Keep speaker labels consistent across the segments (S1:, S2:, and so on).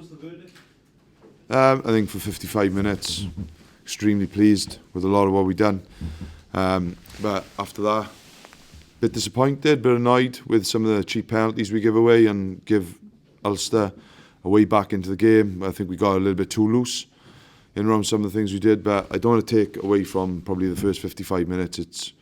S1: was the verdict?
S2: I think for 55 minutes, extremely pleased with a lot of what we've done. But after that, a bit disappointed, but annoyed with some of the cheap penalties we give away and give Ulster a way back into the game. I think we got a little bit too loose in around some of the things we did, but I don't want to take away from probably the first 55 minutes. It's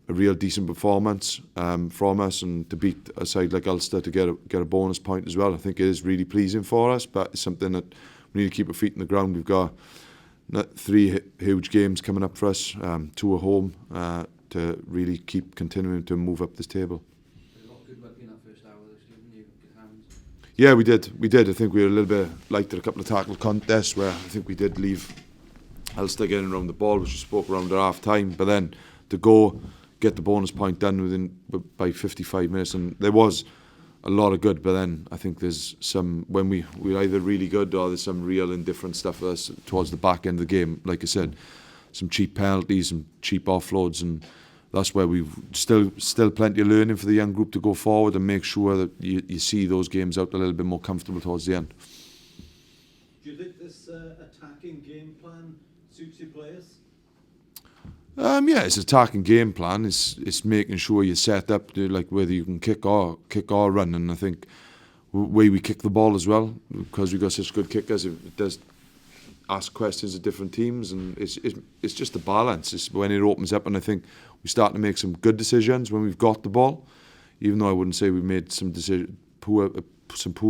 S2: a real decent performance from us, and to beat a side like Ulster to get a bonus point as well, I think it is really pleasing for us, but it's something that we need to keep our feet in the ground. We've got 3 huge games coming up for us, 2 at home, to really keep continuing to move up this table. Yeah, we did. I think we were a little bit light at a couple of tackle contests where I think we did leave Ulster getting around the ball, which we spoke around at half time. But then to go get the bonus point done by 55 minutes, and there was a lot of good. But then I think there's some, when we're either really good or there's some real indifferent stuff towards the back end of the game. Like I said, some cheap penalties, some cheap offloads, and that's where we've still plenty of learning for the young group to go forward and make sure that you see those games out a little bit more comfortable towards the end.
S1: Do you think this attacking game plan suits your players?
S2: Yeah, it's an attacking game plan. It's making sure you're set up to, like, whether you can kick or run, and I think the way we kick the ball as well, because we've got such good kickers, it does ask questions of different teams, and it's just a balance. It's when it opens up, and I think we start to make some good decisions when we've got the ball, even though I wouldn't say we made some poor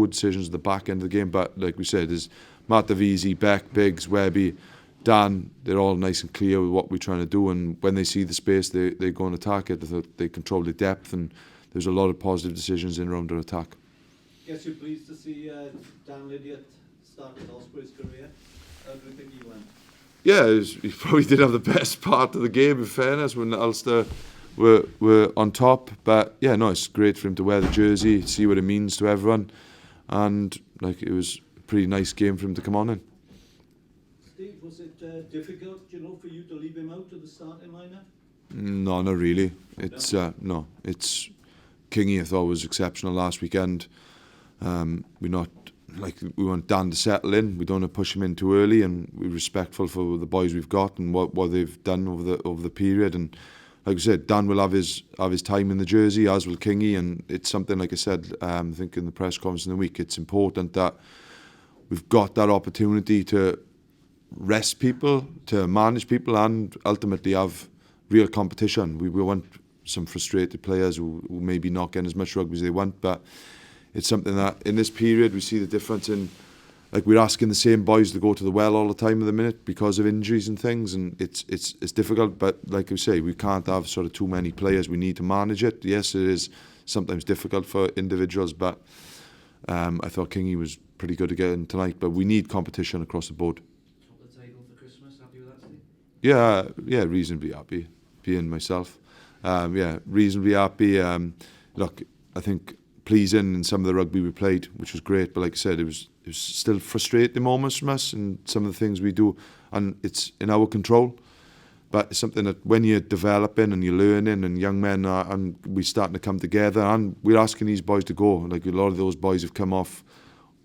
S2: decisions at the back end of the game. But like we said, there's Matt Davisi, Beck, Biggs, Webby, Dan, they're all nice and clear with what we're trying to do, and when they see the space, they go and attack it. They control the depth, and there's a lot of positive decisions in around their attack.
S1: Guess you're pleased to see Dan Lydiate start his Ospreys career. How do you think he went?
S2: Yeah, he probably did have the best part of the game, in fairness, when Ulster were on top. But yeah, no, it's great for him to wear the jersey, see what it means to everyone, and like, it was a pretty nice game for him to come on in.
S1: Steve, was it difficult, for you to leave him out of the starting lineup?
S2: No, not really. It's no, it's Kingy. I thought was exceptional last weekend. We want Dan to settle in. We don't want to push him in too early, and we're respectful for the boys we've got and what they've done over the period. And like I said, Dan will have his time in the jersey, as will Kingy, and it's something, like I said, I think in the press conference in the week, it's important that we've got that opportunity to rest people, to manage people, and ultimately have real competition. We want some frustrated players who maybe not getting as much rugby as they want, but it's something that in this period we see the difference in, like, we're asking the same boys to go to the well all the time at the minute because of injuries and things, and it's difficult. But like I say, we can't have sort of too many players. We need to manage it. Yes, it is sometimes difficult for individuals, but I thought Kingy was pretty good again tonight. But we need competition across the board.
S1: Top of the table for Christmas. Happy with that, Steve?
S2: Yeah, reasonably happy. Being myself, reasonably happy. Look, I think pleasing in some of the rugby we played, which was great. But like I said, it was still frustrating moments from us and some of the things we do, and it's in our control. But it's something that when you're developing and you're learning, and young men are, and we're starting to come together, and we're asking these boys to go. Like, a lot of those boys have come off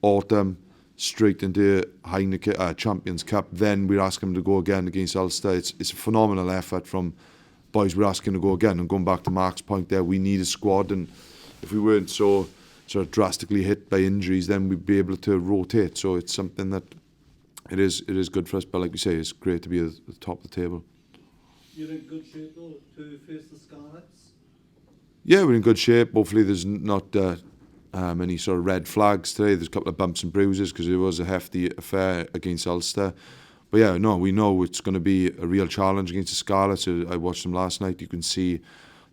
S2: autumn straight into Heineken Champions Cup. Then we're asking them to go again against Ulster. It's a phenomenal effort from boys. We're asking to go again, and going back to Mark's point there, we need a squad, and if we weren't so sort of drastically hit by injuries, then we'd be able to rotate. So it's something that it is good for us. But like we say, it's great to be at the top of the table.
S1: You're in good shape though to face the Scarlets?
S2: Yeah, we're in good shape. Hopefully there's not any sort of red flags today. There's a couple of bumps and bruises because it was a hefty affair against Ulster. But yeah, no, we know it's going to be a real challenge against the Scarlets. I watched them last night. You can see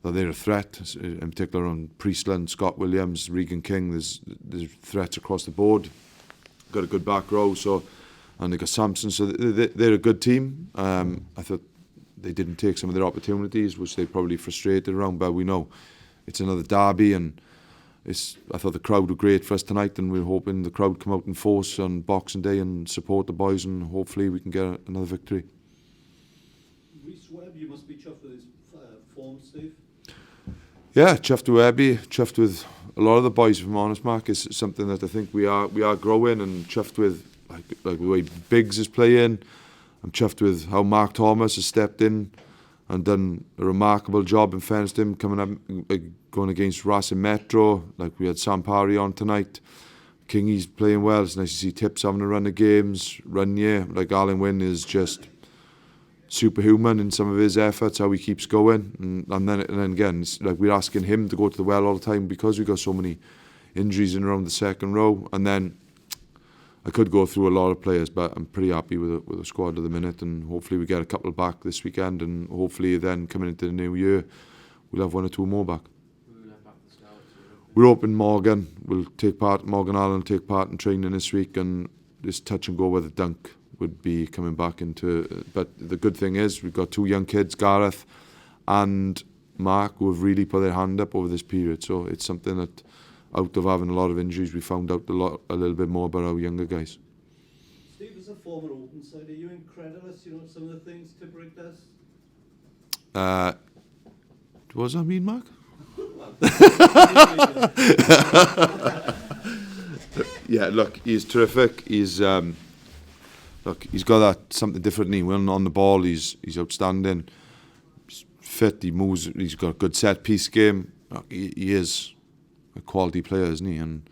S2: that they're a threat, in particular on Priestland, Scott Williams, Regan King. There's threats across the board. Got a good back row, and they got Sampson, so they're a good team. I thought they didn't take some of their opportunities, which they probably frustrated around, but we know it's another derby, and I thought the crowd were great for us tonight, and we're hoping the crowd come out in force on Boxing Day and support the boys, and hopefully we can get another victory.
S1: Rhys Webb, you must be chuffed with his form, Steve.
S2: Yeah, chuffed with Webby, chuffed with a lot of the boys, if I'm honest, Mark, is something that I think we are growing and chuffed with, like the way Biggs is playing. I'm chuffed with how Mark Thomas has stepped in and done a remarkable job in fairness to him, coming up, going against Racing Metro. Like we had Sam Parry on tonight. Kingy's playing well. It's nice to see Tips having a run of games. Like Alan Wynne is just superhuman in some of his efforts, how he keeps going. And then again, it's like we're asking him to go to the well all the time because we've got so many injuries in around the second row. And then I could go through a lot of players, but I'm pretty happy with the squad at the minute, and hopefully we get a couple back this weekend, and hopefully then coming into the new year we'll have one or two more back. We're hoping Morgan Allen will take part in training this week, and this touch and go with the dunk would be coming back into. But the good thing is we've got two young kids, Gareth and Mark, who have really put their hand up over this period. So it's something that, out of having a lot of injuries, we found out a little bit more about our younger guys.
S1: Steve, as a former open side, are you incredulous? Some of the things Tipperick does.
S2: What does that mean, Mark? Yeah, look, he's terrific. He's got that something different in him. When on the ball, he's outstanding. He's fit. He moves. He's got a good set piece game. Look, he is a quality player, isn't he? And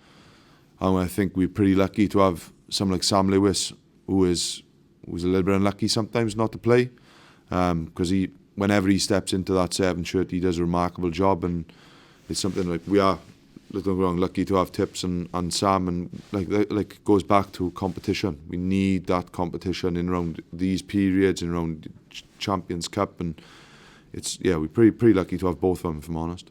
S2: I think we're pretty lucky to have someone like Sam Lewis, who's a little bit unlucky sometimes not to play, because whenever he steps into that 7 shirt, he does a remarkable job, and it's something like we are, don't get me wrong, lucky to have Tips and Sam, and like it goes back to competition. We need that competition in around these periods, in around Champions Cup, and we're pretty lucky to have both of them, if I'm honest.